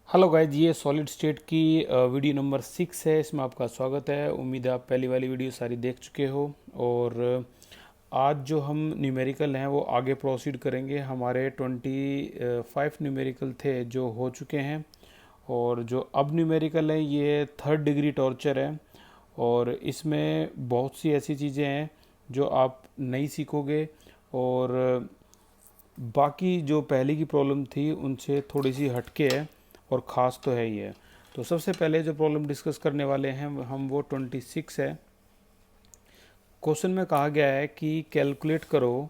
Hello guys, ये solid state की video number 6 है। इसमें आपका स्वागत है। उम्मीद है आप पहली वाली वीडियो सारी देख चुके हो। और आज जो हम न्यूमेरिकल हैं वो आगे प्रोसीड करेंगे। हमारे 25 न्यूमेरिकल थे जो हो चुके हैं, और जो अब न्यूमेरिकल है ये थर्ड डिग्री टॉर्चर है। और इसमें बहुत सी ऐसी चीज़ें हैं जो आप नहीं सीखोगे, और बाकी जो पहले की प्रॉब्लम थी उनसे थोड़ी सी हटके है, और ख़ास तो है ही है। तो सबसे पहले जो प्रॉब्लम डिस्कस करने वाले हैं हम वो 26 है। क्वेश्चन में कहा गया है कि कैलकुलेट करो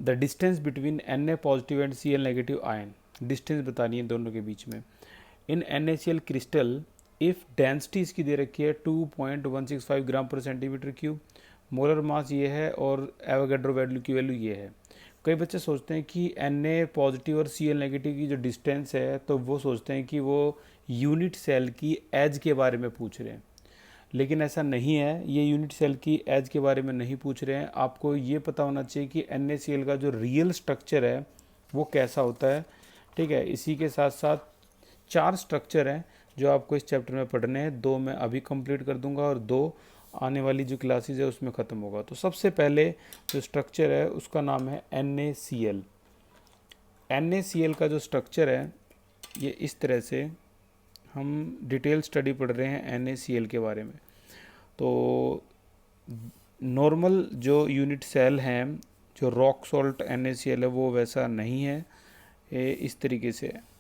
the distance between Na positive and Cl negative ion. Distance बतानी है दोनों के बीच में। इन NaCl क्रिस्टल इफ़ डेंसिटी इसकी दे रखी है 2.165 ग्राम पर सेंटीमीटर क्यूब, मोलर मास ये है, और एवोगैड्रो वैल्यू की वैल्यू ये है। कई बच्चे सोचते हैं कि Na पॉजिटिव और Cl नेगेटिव की जो डिस्टेंस है तो वो सोचते हैं कि वो यूनिट सेल की एज के बारे में पूछ रहे हैं, लेकिन ऐसा नहीं है। ये यूनिट सेल की एज के बारे में नहीं पूछ रहे हैं। आपको ये पता होना चाहिए कि NaCl का जो रियल स्ट्रक्चर है वो कैसा होता है। ठीक है, इसी के साथ साथ 4 स्ट्रक्चर हैं जो आपको इस चैप्टर में पढ़ने हैं। 2 मैं अभी कंप्लीट कर दूंगा और 2 आने वाली जो क्लासेज है उसमें ख़त्म होगा। तो सबसे पहले जो स्ट्रक्चर है उसका नाम है NaCl। NaCl का जो स्ट्रक्चर है ये इस तरह से, हम डिटेल स्टडी पढ़ रहे हैं NaCl के बारे में। तो नॉर्मल जो यूनिट सेल हैं, जो रॉक सॉल्ट NaCl है वो वैसा नहीं है, ये इस तरीके से है।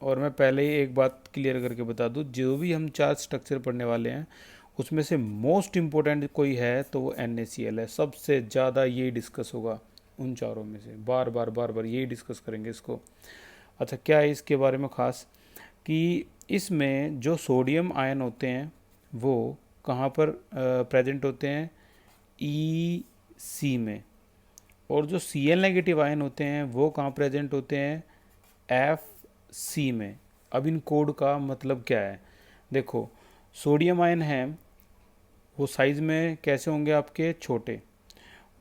और मैं पहले ही एक बात क्लियर करके बता दूं, जो भी हम 4 स्ट्रक्चर पढ़ने वाले हैं उसमें से मोस्ट इम्पोर्टेंट कोई है तो वो NaCl है। सबसे ज़्यादा यही डिस्कस होगा उन चारों में से, बार बार बार बार यही डिस्कस करेंगे इसको। अच्छा, क्या है इसके बारे में ख़ास कि इसमें जो सोडियम आयन होते हैं वो कहाँ पर प्रेजेंट होते हैं, EC में। और जो Cl नेगेटिव आयन होते हैं वो कहाँ प्रेजेंट होते हैं, FC में। अब इन कोड का मतलब क्या है, देखो। सोडियम आयन है वो साइज़ में कैसे होंगे आपके, छोटे,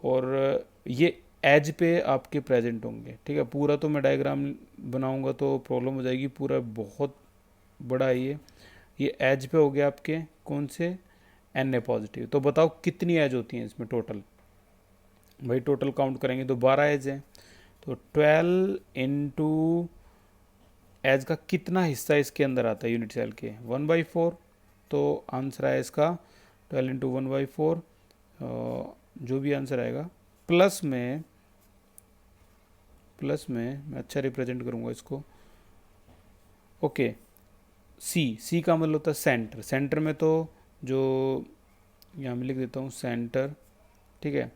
और ये एज पे आपके प्रेजेंट होंगे। ठीक है, पूरा तो मैं डायग्राम बनाऊंगा तो प्रॉब्लम हो जाएगी, पूरा बहुत बड़ा है ये एज पे हो गया आपके कौन से, Na पॉजिटिव। तो बताओ कितनी एज होती हैं इसमें टोटल। भाई टोटल काउंट करेंगे तो 12 एज है। तो 12 इंटू एज का कितना हिस्सा इसके अंदर आता है यूनिट सेल के, 1/4। तो आंसर आया इसका 12 इंटू 1/4, जो भी आंसर आएगा। प्लस में मैं अच्छा रिप्रेजेंट करूँगा इसको। ओके, सी का मतलब होता है सेंटर। सेंटर में तो जो, यहाँ मैं लिख देता हूँ सेंटर। ठीक है,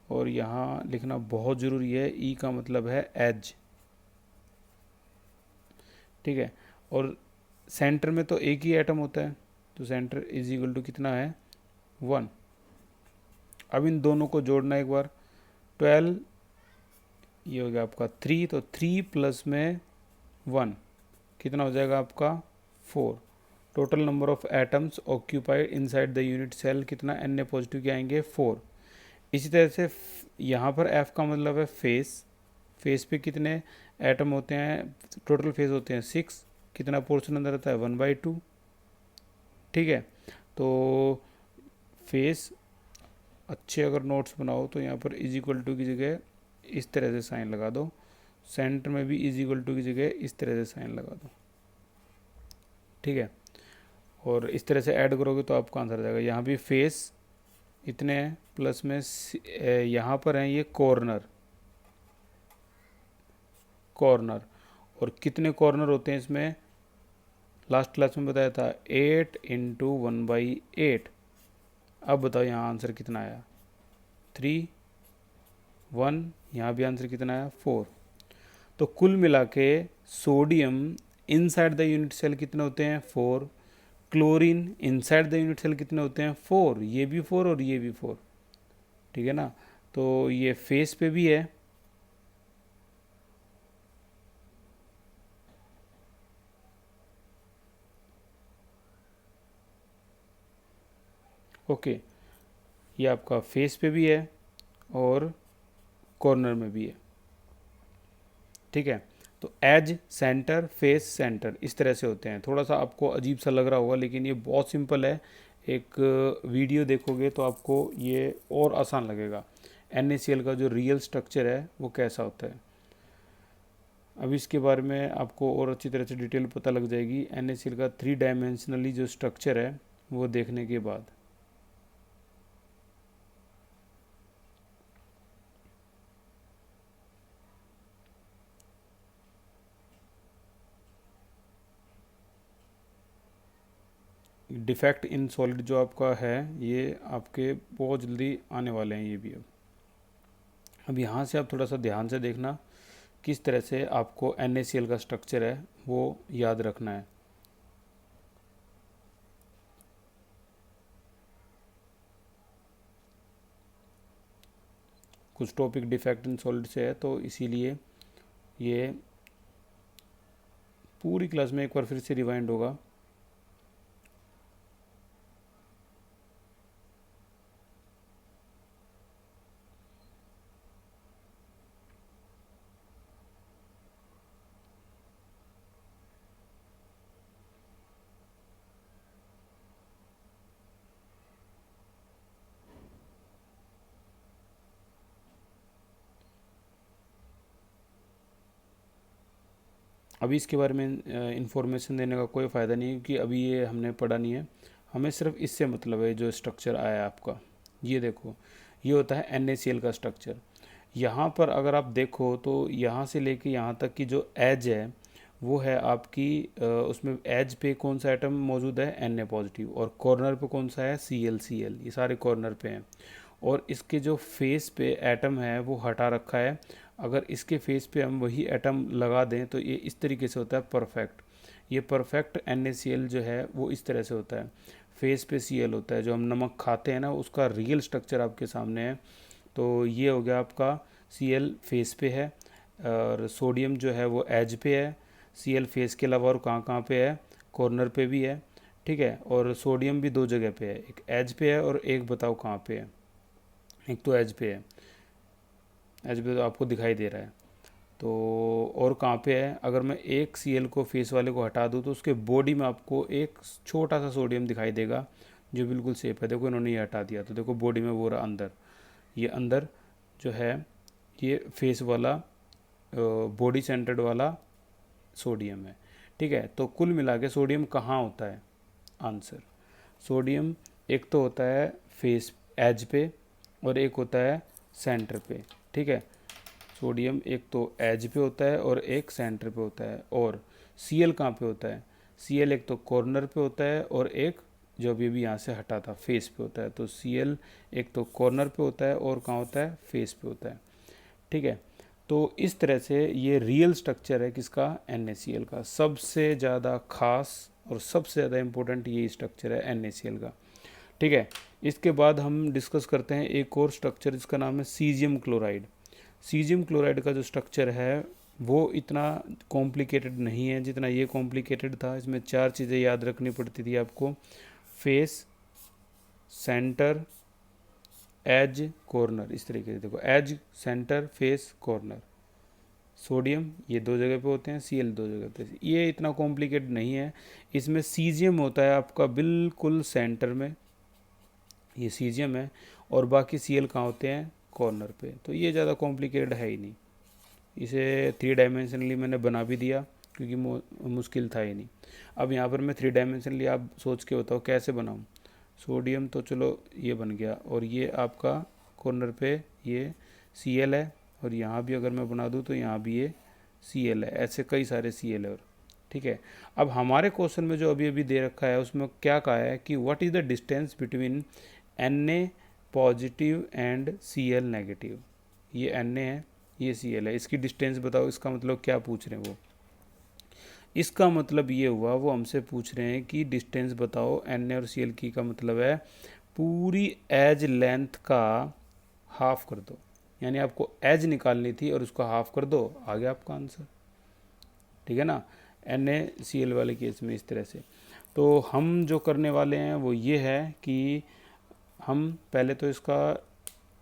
और यहाँ लिखना बहुत ज़रूरी है, ई का मतलब है एज। ठीक है, और सेंटर में तो एक ही एटम होता है, तो सेंटर इज इक्वल टू कितना है, 1। अब इन दोनों को जोड़ना एक बार, 12, ये हो गया आपका 3, तो 3 प्लस में 1 कितना हो जाएगा आपका, 4। Total number of atoms occupied inside the unit cell कितना, Na पॉजिटिव के आएंगे 4। इसी तरह से यहाँ पर F का मतलब है फेस। फेस पे कितने एटम होते हैं, टोटल फेस होते हैं 6। कितना पोर्शन अंदर आता है, 1/2। ठीक है, तो फेस अच्छे अगर नोट्स बनाओ तो यहाँ पर इज इक्वल टू की जगह इस तरह से साइन लगा दो। सेंटर में भी इज इक्वल टू की जगह इस तरह से साइन लगा दो। ठीक है, और इस तरह से ऐड करोगे तो आपका आंसर आ जाएगा। यहाँ भी फेस इतने हैं, प्लस में यहाँ पर हैं ये कॉर्नर। और कितने कॉर्नर होते हैं इसमें, लास्ट क्लास में बताया था 8 इंटू 1/8। अब बताओ यहाँ आंसर कितना आया, 3, 1। यहाँ भी आंसर कितना आया, 4। तो कुल मिला के sodium inside the unit cell कितने होते हैं, 4। Chlorine inside the unit cell कितने होते हैं, 4। ये भी 4 और ये भी 4। ठीक है ना, तो ये फेस पे भी है। ओके, ये आपका फेस पे भी है और कॉर्नर में भी है। ठीक है, तो एज, सेंटर, फेस, सेंटर, इस तरह से होते हैं। थोड़ा सा आपको अजीब सा लग रहा होगा, लेकिन ये बहुत सिंपल है। एक वीडियो देखोगे तो आपको ये और आसान लगेगा। NaCl का जो रियल स्ट्रक्चर है वो कैसा होता है। अब इसके बारे में आपको और अच्छी तरह से डिटेल पता लग जाएगी NaCl का 3 डायमेंशनली जो स्ट्रक्चर है वो देखने के बाद। डिफेक्ट इन सॉलिड जो आपका है ये आपके बहुत जल्दी आने वाले हैं ये भी। अब यहाँ से आप थोड़ा सा ध्यान से देखना किस तरह से आपको NaCl का स्ट्रक्चर है वो याद रखना है। कुछ टॉपिक डिफेक्ट इन सॉलिड से है तो इसीलिए ये पूरी क्लास में एक बार फिर से रिवाइंड होगा। अभी इसके बारे में इंफॉर्मेशन देने का कोई फ़ायदा नहीं है, क्योंकि अभी ये हमने पढ़ा नहीं है। हमें सिर्फ इससे मतलब है जो स्ट्रक्चर आया है आपका। ये देखो, ये होता है NaCl का स्ट्रक्चर। यहाँ पर अगर आप देखो तो यहाँ से लेके यहाँ तक की जो एज है वो है आपकी उसमें एज पे कौन सा एटम मौजूद है, Na पॉजिटिव, और कॉर्नर पे कौन सा है, Cl। ये सारे कॉर्नर पे हैं। और इसके जो फेस पे एटम है वो हटा रखा है। अगर इसके फेस पे हम वही एटम लगा दें तो ये इस तरीके से होता है परफेक्ट। ये परफेक्ट NaCl जो है वो इस तरह से होता है। फेस पे Cl होता है, जो हम नमक खाते हैं ना उसका रियल स्ट्रक्चर आपके सामने है। तो ये हो गया आपका Cl फेस पे है, और सोडियम जो है वो एज पे है। Cl फेस के अलावा और कहाँ कहाँ पे है, कॉर्नर पे भी है, ठीक है। और सोडियम भी 2 जगह पे है, एक एज पे है और एक बताओ कहाँ पे है, एक तो एज पे है। एज पे तो आपको दिखाई दे रहा है। तो और कहाँ पे है, अगर मैं एक Cl को फेस वाले को हटा दूँ तो उसके बॉडी में आपको एक छोटा सा सोडियम दिखाई देगा जो बिल्कुल सेफ है। देखो इन्होंने ये हटा दिया तो देखो बॉडी में वो रहा अंदर। ये अंदर जो है ये फेस वाला बॉडी सेंटर्ड वाला सोडियम है, ठीक है। तो कुल मिला के सोडियम कहाँ होता है, आंसर, सोडियम एक तो होता है फेस एज पे और एक होता है सेंटर पे, ठीक है। सोडियम एक तो एज पे होता है और एक सेंटर पे होता है। और Cl कहाँ पे होता है, Cl एक तो कॉर्नर पे होता है और एक जो अभी भी यहाँ से हटा था फेस पे होता है। तो Cl एक तो कॉर्नर पे होता है और कहाँ होता है, फेस पे होता है, ठीक है। तो इस तरह से ये रियल स्ट्रक्चर है किसका, NaCl का। सबसे ज़्यादा खास और सबसे ज़्यादा इम्पोर्टेंट ये स्ट्रक्चर है NaCl का, ठीक है। इसके बाद हम डिस्कस करते हैं एक और स्ट्रक्चर, जिसका नाम है सीजियम क्लोराइड। सीजियम क्लोराइड का जो स्ट्रक्चर है वो इतना कॉम्प्लिकेटेड नहीं है जितना ये कॉम्प्लिकेटेड था। इसमें 4 चीज़ें याद रखनी पड़ती थी आपको, फेस, सेंटर, एज, कॉर्नर। इस तरीके से देखो, edge, centre, face, corner. Sodium ये 2 जगह पे होते हैं, Cl 2 जगह पे। ये इतना कॉम्प्लिकेटेड नहीं है। इसमें सीजियम होता है आपका बिल्कुल सेंटर में, ये सीजियम है, और बाकी Cl कहाँ होते हैं, कॉर्नर पे। तो ये ज़्यादा कॉम्प्लिकेटेड है ही नहीं। इसे 3 डायमेंशनली मैंने बना भी दिया क्योंकि मुश्किल था ही नहीं। अब यहाँ पर मैं 3 डायमेंशनली, आप सोच के बताओ कैसे बनाऊँ। सोडियम तो चलो ये बन गया, और ये आपका कॉर्नर पे ये Cl है, और यहाँ भी अगर मैं बना दूँ तो यहाँ भी ये Cl है। ऐसे कई सारे Cl है, और ठीक है। अब हमारे क्वेश्चन में जो अभी अभी दे रखा है उसमें क्या कहा है कि what is the distance between Na positive and Cl negative. ये Na है, ये Cl है, इसकी डिस्टेंस बताओ। इसका मतलब क्या पूछ रहे हैं वो, इसका मतलब ये हुआ वो हमसे पूछ रहे हैं कि डिस्टेंस बताओ Na और Cl की, का मतलब है पूरी एज लेंथ का हाफ कर दो। यानी आपको एज निकालनी थी और उसको हाफ कर दो, आ गया आपका आंसर, ठीक है ना। NaCl वाले केस में इस तरह से। तो हम जो करने वाले हैं वो ये है कि हम पहले तो इसका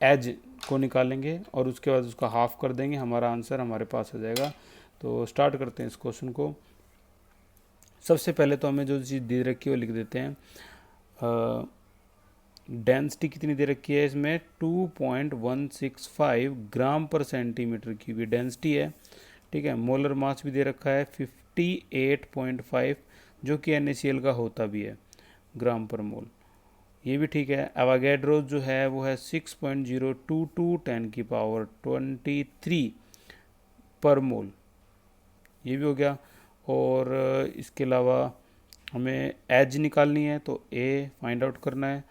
एज को निकालेंगे और उसके बाद उसका हाफ कर देंगे, हमारा आंसर हमारे पास आ जाएगा। तो स्टार्ट करते हैं इस क्वेश्चन को। सबसे पहले तो हमें जो चीज़ दे रखी है वो लिख देते हैं। डेंसिटी कितनी दे रखी है इसमें, 2.165 ग्राम पर सेंटीमीटर क्यूब ये डेंसिटी है। ठीक है, मोलर मास भी दे रखा है 58.5, जो कि NaCl का होता भी है ग्राम पर मोल, ये भी ठीक है। एवोगैड्रो जो है वो है 6.022 10⁻23 पर मोल, ये भी हो गया। और इसके अलावा हमें एज निकालनी है, तो ए फाइंड आउट करना है।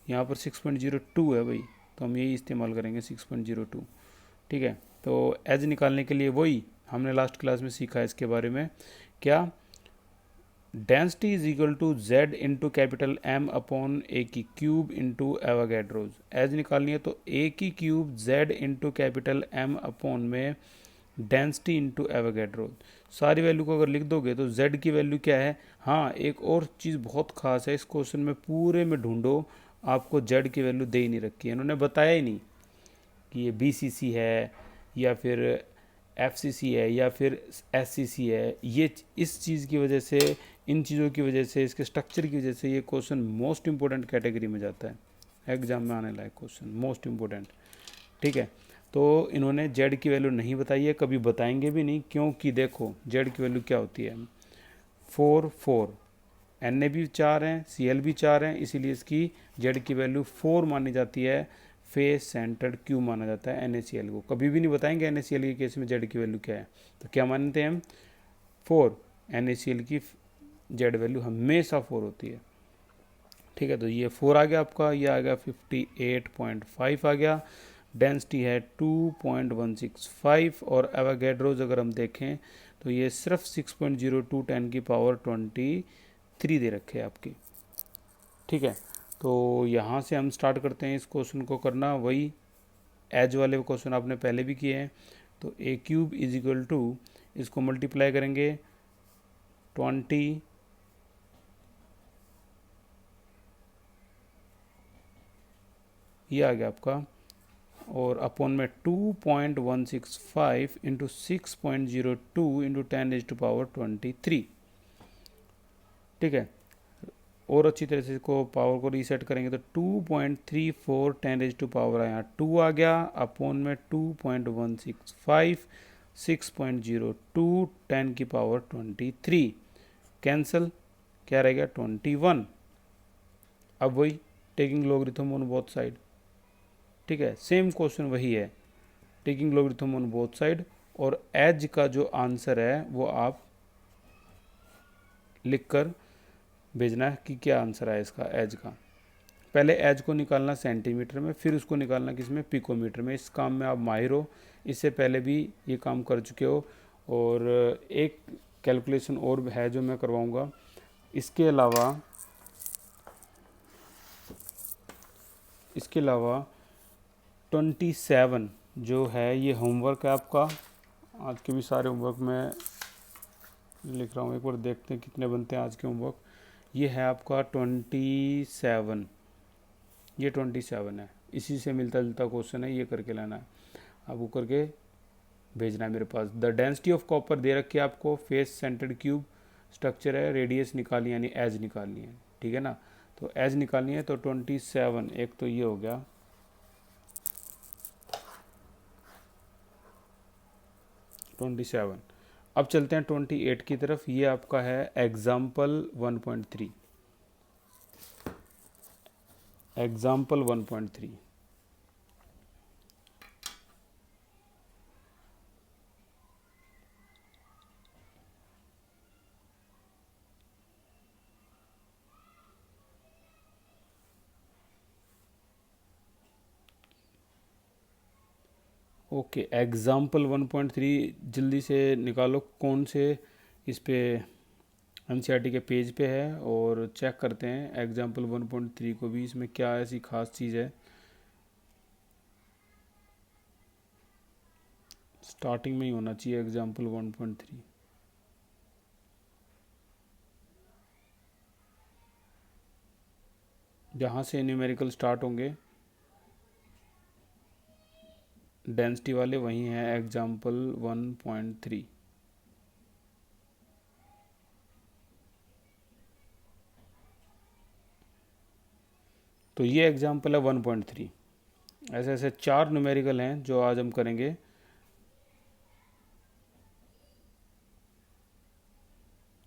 यहाँ पर 6.02 है भाई, तो हम यही इस्तेमाल करेंगे 6.02। ठीक है, तो एज निकालने के लिए वही हमने लास्ट क्लास में सीखा है इसके बारे में, क्या, density is equal to Z into capital M upon a की क्यूब इंटू एवोगैड्रोज। एज निकालनी है तो ए की cube Z into capital M upon में डेंसिटी इंटू एवोगैड्रोज। सारी वैल्यू को अगर लिख दोगे तो जेड की वैल्यू क्या है। हाँ, एक और चीज़ बहुत खास है इस क्वेश्चन में, पूरे में ढूंढो, आपको जेड की वैल्यू दे ही नहीं रखी है, इन्होंने बताया ही नहीं कि ये BCC है या फिर FCC है या फिर SCC है। ये इस चीज़ की वजह से, इन चीज़ों की वजह से, इसके स्ट्रक्चर की वजह से ये क्वेश्चन मोस्ट इंपॉर्टेंट कैटेगरी में जाता है, एग्जाम में आने लायक क्वेश्चन, मोस्ट इंपॉर्टेंट। ठीक है, तो इन्होंने जेड की वैल्यू नहीं बताई है, कभी बताएंगे भी नहीं, क्योंकि देखो जेड की वैल्यू क्या होती है, 4 Na भी 4 हैं, Cl भी 4 हैं, इसीलिए इसकी जेड की वैल्यू 4 मानी जाती है। फेस सेंटर्ड क्यूब माना जाता है NaCl को, कभी भी नहीं बताएंगे NaCl के केस में जेड की वैल्यू क्या है। तो क्या मानते हैं हम, 4, NaCl की जेड वैल्यू हमेशा 4 होती है। ठीक है, तो ये 4 आ गया आपका, ये आ गया 58.5 आ गया। डेंसिटी है 2.165 और एवोगैड्रोज अगर हम देखें तो ये सिर्फ 6.02 10⁻23 दे रखे हैं आपकी। ठीक है, तो यहाँ से हम स्टार्ट करते हैं इस क्वेश्चन को करना, वही एज वाले क्वेश्चन आपने पहले भी किए हैं। तो ए क्यूब इज इक्वल टू, इसको मल्टीप्लाई करेंगे 20, ये आ गया आपका, और अपॉन में 2.165 इंटू 6.02 इंटू 10⁻23। ठीक है, और अच्छी तरह से इसको पावर को रीसेट करेंगे तो 2.34 10⁻, आया 2 आ गया, अपॉन में 2.165 6.02 10⁻23, कैंसल, क्या रह गया 21। अब वही taking logarithm on both side. ठीक है, सेम क्वेश्चन वही है, taking logarithm on both side, और एज का जो आंसर है वो आप लिखकर भेजना है कि क्या आंसर है इसका एज का। पहले एज को निकालना सेंटीमीटर में, फिर उसको निकालना किस में, पिकोमीटर में। इस काम में आप माहिर हो, इससे पहले भी ये काम कर चुके हो। और एक कैलकुलेशन और है जो मैं करवाऊंगा, इसके अलावा 27 जो है ये होमवर्क है आपका। आज के भी सारे होमवर्क मैं लिख रहा हूँ, एक बार देखते हैं कितने बनते हैं आज के होमवर्क। ये है आपका 27, ये 27 है, इसी से मिलता जुलता क्वेश्चन है, ये करके लाना है आपको, करके भेजना है मेरे पास। द डेंसिटी ऑफ कॉपर दे रखी है आपको, फेस सेंटर्ड क्यूब स्ट्रक्चर है, रेडियस निकालनी यानी एज निकालनी है। ठीक है ना, तो एज निकालनी है तो 27, एक तो ये हो गया, अब चलते हैं 28 की तरफ। ये आपका है एग्जाम्पल 1.3, एग्जाम्पल 1.3। ओके, एग्जाम्पल 1.3 जल्दी से निकालो कौन से इस पे NCERT के पेज पे है, और चेक करते हैं एग्जाम्पल 1.3 को भी, इसमें क्या ऐसी खास चीज़ है। स्टार्टिंग में ही होना चाहिए एग्जाम्पल 1.3, जहाँ से न्यूमेरिकल स्टार्ट होंगे डेंसिटी वाले, वहीं है एग्जाम्पल 1.3। तो ये एग्जाम्पल है 1.3। ऐसे ऐसे 4 न्यूमेरिकल हैं जो आज हम करेंगे।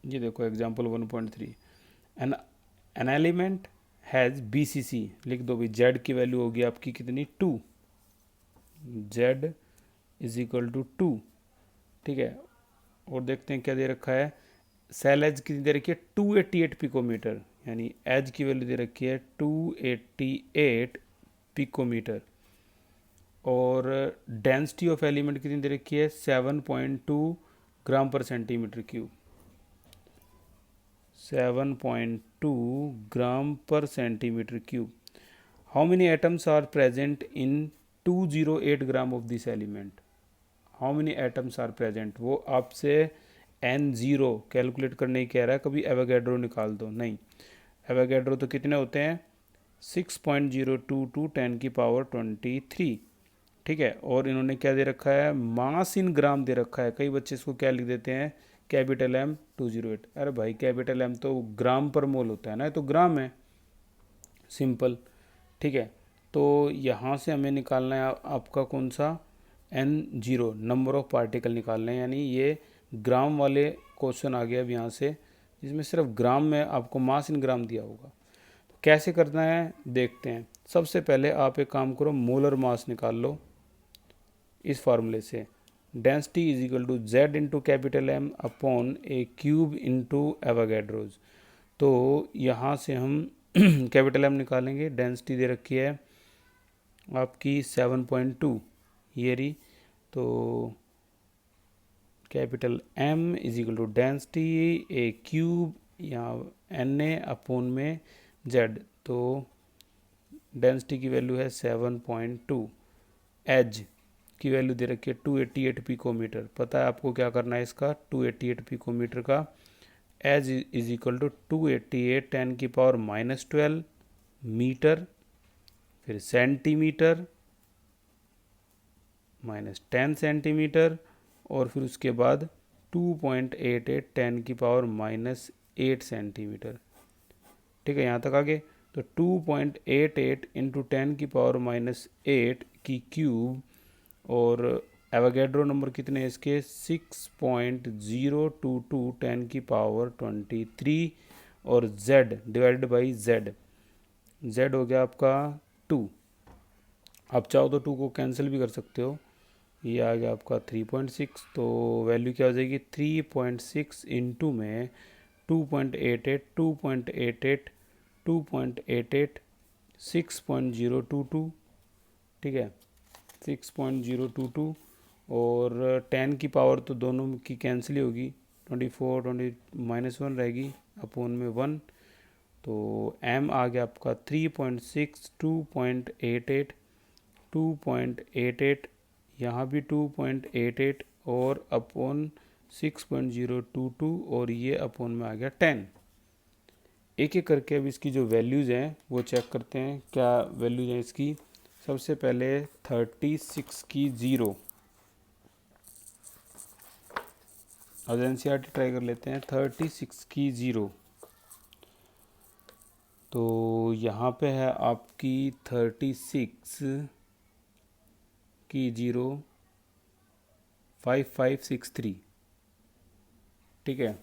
ये देखो example 1.3। An element has BCC, लिख दो भाई। जेड की वैल्यू होगी आपकी कितनी, 2। जेड इज इक्वल टू 2, ठीक है। और देखते हैं क्या दे रखा है। सेल एज कितनी दे रखी है, 288 पिकोमीटर, यानी एज की वैल्यू दे रखी है 288 पिकोमीटर। और डेंसिटी ऑफ एलिमेंट कितनी दे रखी है, 7.2 ग्राम पर सेंटीमीटर क्यूब। 7.2 ग्राम पर centimetre cube. How many atoms are present in 208 gram of this element. How many atoms are present, वो आपसे N0 कैलकुलेट करने ही कह रहा है। कभी एवोगैड्रो निकाल दो, नहीं। एवोगैड्रो तो कितने होते हैं, 6.022 10 की पावर 23, ठीक है। और इन्होंने क्या दे रखा है, मास इन ग्राम दे रखा है। कई बच्चे इसको क्या लिख देते हैं, कैपिटल M 208। अरे भाई कैपिटल M तो ग्राम पर मोल होता है ना, तो ग्राम है, सिंपल, ठीक है। तो यहाँ से हमें निकालना है आपका कौन सा, N0, नंबर ऑफ पार्टिकल निकालने हैं। यानी ये ग्राम वाले क्वेश्चन आ गया अब यहाँ से, जिसमें सिर्फ ग्राम में आपको मास इन ग्राम दिया होगा। तो कैसे करना है देखते हैं। सबसे पहले आप एक काम करो, मोलर मास निकाल लो इस फार्मूले से। Density is equal to Z into capital M upon A cube into Avogadro's. तो यहाँ से हम कैपिटल M निकालेंगे। डेंसिटी दे रखी है आपकी 7.2, ये रही। तो capital M is equal to density A cube, यहाँ Na अपॉन में Z। तो डेंसिटी की वैल्यू है 7.2। एज की वैल्यू दे रखी है 288 पिकोमीटर। पता है आपको क्या करना है इसका, 288 पिकोमीटर का एज इज इक्वल टू 288 10 की पावर -12 मीटर, फिर सेंटीमीटर -10 सेंटीमीटर, और फिर उसके बाद 2.88 10 की पावर -8 सेंटीमीटर, ठीक है। यहाँ तक आगे तो 2.88 इंटू 10 की पावर -8 की क्यूब, और एवोगैड्रो नंबर कितने हैं इसके, 6.022 10 की पावर 23, और Z डिवाइडेड बाई Z हो गया आपका 2। आप चाहो तो 2 को कैंसिल भी कर सकते हो। ये आ गया आपका 3.6। तो वैल्यू क्या हो जाएगी, 3.6 इंटू में 2.88 2.88 2.88 6.022, ठीक है, 6.022। और 10 की पावर तो दोनों की कैंसिल ही होगी, 24 -1 रहेगी अपॉन में 1। तो M आ गया आपका 3.6 2.88 2.88, यहाँ भी 2.88 और अपॉन 6.022, और ये अपॉन में आ गया 10। एक एक करके अब इसकी जो वैल्यूज़ हैं वो चेक करते हैं, क्या वैल्यूज़ हैं इसकी। सबसे पहले 36 की 0, अब NCERT ट्राई कर लेते हैं। 36 की 0, तो यहाँ पे है आपकी 36 की 0 5563, ठीक है,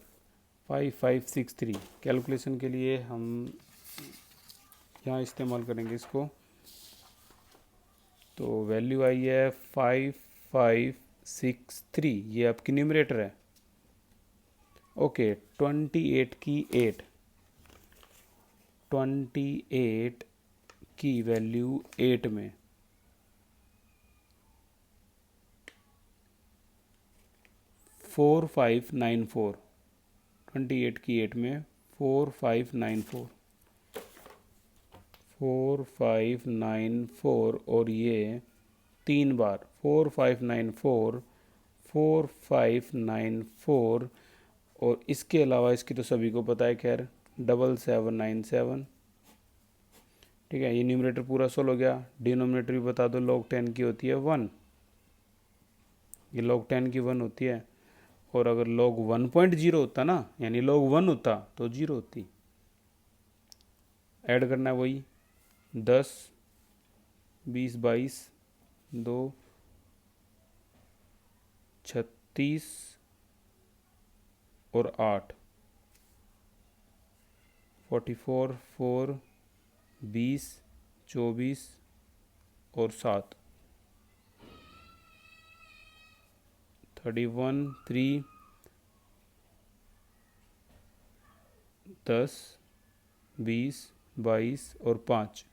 5563। कैलकुलेशन के लिए हम यहाँ इस्तेमाल करेंगे इसको। तो वैल्यू आई है 5563, ये आपकी न्यूमरेटर है। ओके 28 की 8, 28 की वैल्यू 8 में 4594, 28 की 8 में 4594 4594, और ये 3 बार 4594 4594, और इसके अलावा इसकी तो सभी को पता है, खैर 7797, ठीक है। ये न्यूमरेटर पूरा सोल्व हो गया। डिनोमिनेटर भी बता दो, log 10 की होती है 1, ये log 10 की 1 होती है। और अगर log 1.0 होता ना, यानी log 1 होता तो 0 होती। ऐड करना है वही, 10, 20, 22, 2, 36 और 8, 44, 4, 20, 24 और 7, 31, 3, 10, 20, 22 और 5,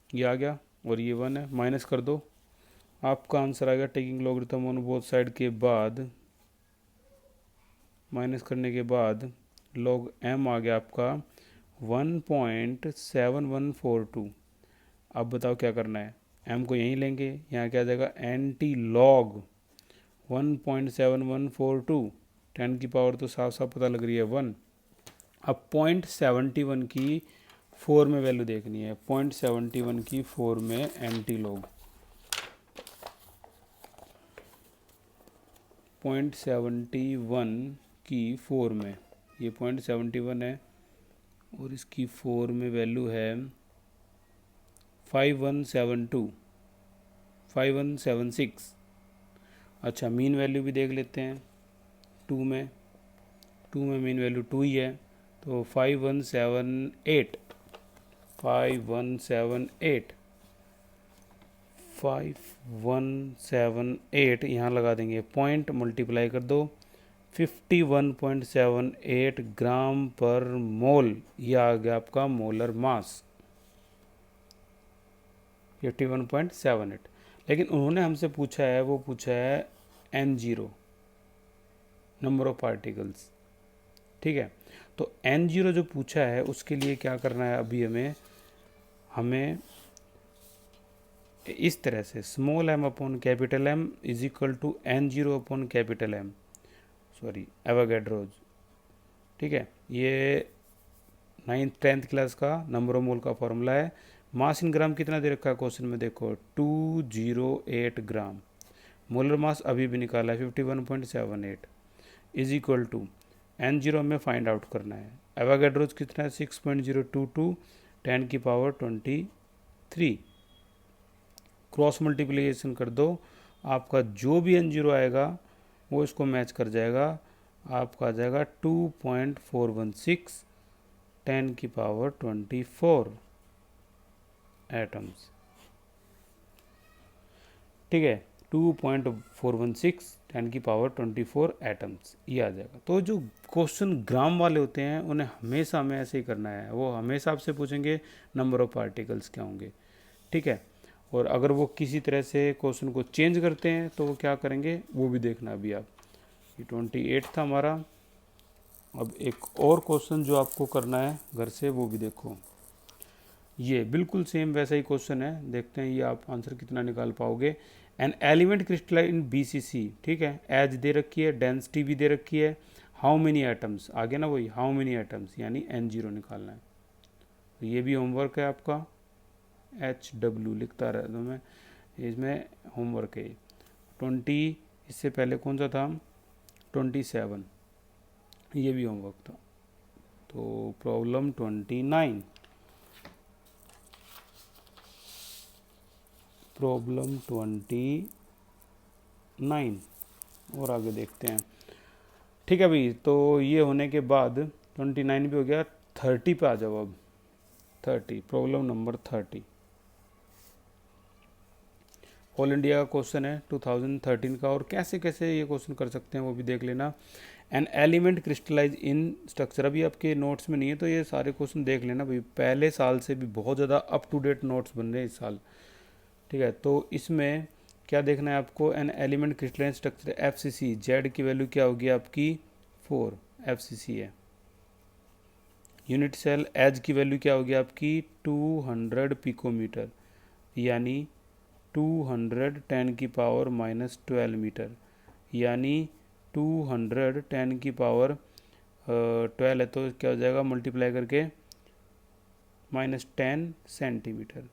ये आ गया और ये 1 है। माइनस कर दो, आपका आंसर आ गया taking logarithm on both side के बाद, माइनस करने के बाद लॉग m आ गया आपका 1.7142। अब बताओ क्या करना है, m को यहीं लेंगे, यहाँ क्या आ जाएगा एंटी लॉग 1.7142, 10 की पावर तो साफ साफ पता लग रही है 1। अब 0.71 की 4 में वैल्यू देखनी है, 0.71 की 4 में एंटी लॉग 0.71 की 4 में, ये 0.71 है और इसकी 4 में वैल्यू है 5172, 5176। अच्छा मीन वैल्यू भी देख लेते हैं, 2 में मीन वैल्यू 2 ही है, तो 5178, 5178, 5178 यहाँ लगा देंगे, पॉइंट मल्टीप्लाई कर दो, 51.78 ग्राम पर मोल, ये आ गया आपका मोलर मास 51.78। लेकिन उन्होंने हमसे पूछा है, वो पूछा है N0 नंबर ऑफ पार्टिकल्स, ठीक है। तो N0 जो पूछा है उसके लिए क्या करना है, अभी हमें इस तरह से small m upon capital M is equal to N0 upon capital M, sorry Avogadro's, ठीक है। ये 9th-10th क्लास का नंबर ऑफ मोल का फॉर्मूला है। मास इन ग्राम कितना दे रखा है क्वेश्चन में, देखो 208 ग्राम, मोलर मास अभी भी निकाला है 51.78 इज इक्वल टू N0 हमें फाइंड आउट करना है, एवोगैड्रोज कितना है 6.022, 10 की पावर 23, क्रॉस मल्टीप्लिकेशन कर दो, आपका जो भी N0 आएगा वो इसको मैच कर जाएगा, आपका आ जाएगा 2.416, 10 की पावर 24 एटम्स, ठीक है। 2.416, 10 की पावर 24 एटम्स, ये आ जाएगा। तो जो क्वेश्चन ग्राम वाले होते हैं उन्हें हमेशा हमें ऐसे ही करना है, वो हमेशा आपसे पूछेंगे नंबर ऑफ पार्टिकल्स क्या होंगे, ठीक है। और अगर वो किसी तरह से क्वेश्चन को चेंज करते हैं तो वो क्या करेंगे वो भी देखना अभी आप। ये 28 था हमारा। अब एक और क्वेश्चन जो आपको करना है घर से वो भी देखो, ये बिल्कुल सेम वैसा ही क्वेश्चन है, देखते हैं ये आप आंसर कितना निकाल पाओगे। An element crystallize in BCC, ठीक है, एज दे रखी है, डेंसिटी भी दे रखी है, हाउ मेनी एटम्स, आगे ना वही हाउ मेनी एटम्स यानी N0 निकालना है। तो ये भी होमवर्क है आपका, HW लिखता रहता हूँ मैं, इसमें होमवर्क है। 20, इससे पहले कौन सा था 27, ये भी होमवर्क था। तो प्रॉब्लम 29, प्रॉब्लम 29 और आगे देखते हैं, ठीक है भाई। तो ये होने के बाद 29 भी हो गया, 30 पे आ जाओ अब। 30, प्रॉब्लम नंबर 30 ऑल इंडिया का क्वेश्चन है 2013 का, और कैसे कैसे ये क्वेश्चन कर सकते हैं वो भी देख लेना। An element crystallize in structure, अभी आपके नोट्स में नहीं है तो ये सारे क्वेश्चन देख लेना भाई, पहले साल से भी बहुत ज़्यादा अप टू डेट नोट्स बन रहे हैं इस साल, ठीक है। तो इसमें क्या देखना है आपको, an element crystalline structure FCC, Z की वैल्यू क्या होगी आपकी 4, FCC है। यूनिट सेल एज की वैल्यू क्या होगी आपकी 200 पिकोमीटर, यानी 200 10 की पावर -12 मीटर, यानी 200 10 की पावर 12 है तो क्या हो जाएगा मल्टीप्लाई करके -10 सेंटीमीटर,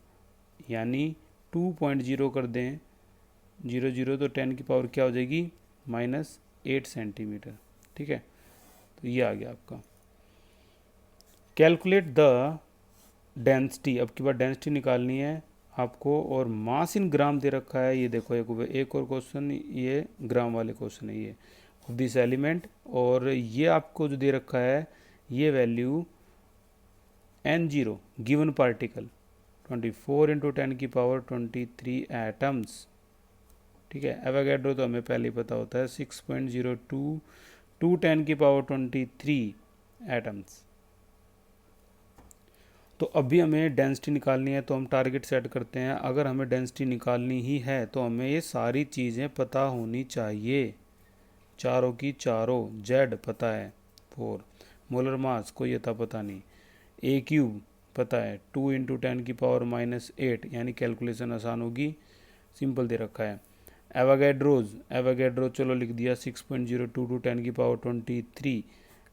यानी 2.0 कर दें 00 तो 10 की पावर क्या हो जाएगी -8 सेंटीमीटर, ठीक है। तो ये आ गया आपका। कैलकुलेट द डेंसिटी, अब की बार डेंसिटी निकालनी है आपको, और मास इन ग्राम दे रखा है। ये देखो एक और क्वेश्चन, ये ग्राम वाले क्वेश्चन है ये, ऑफ दिस एलिमेंट। और ये आपको जो दे रखा है ये value N0 given particle 24 into 10 की पावर 23 एटम्स। ठीक है, एवोगैड्रो तो हमें पहले ही पता होता है 6.02 टू 10 की पावर 23 एटम्स। तो अभी हमें डेंसिटी निकालनी है, तो हम टारगेट सेट करते हैं। अगर हमें डेंसिटी निकालनी ही है तो हमें ये सारी चीज़ें पता होनी चाहिए, चारों की चारों। जेड पता है 4, मोलर मास कोई अता पता नहीं, ए क्यूब पता है 2 इंटू 10 की पावर -8, यानी कैलकुलेशन आसान होगी, सिंपल दे रखा है। एवोगैड्रो चलो लिख दिया 6.02 टू 10 की पावर 23,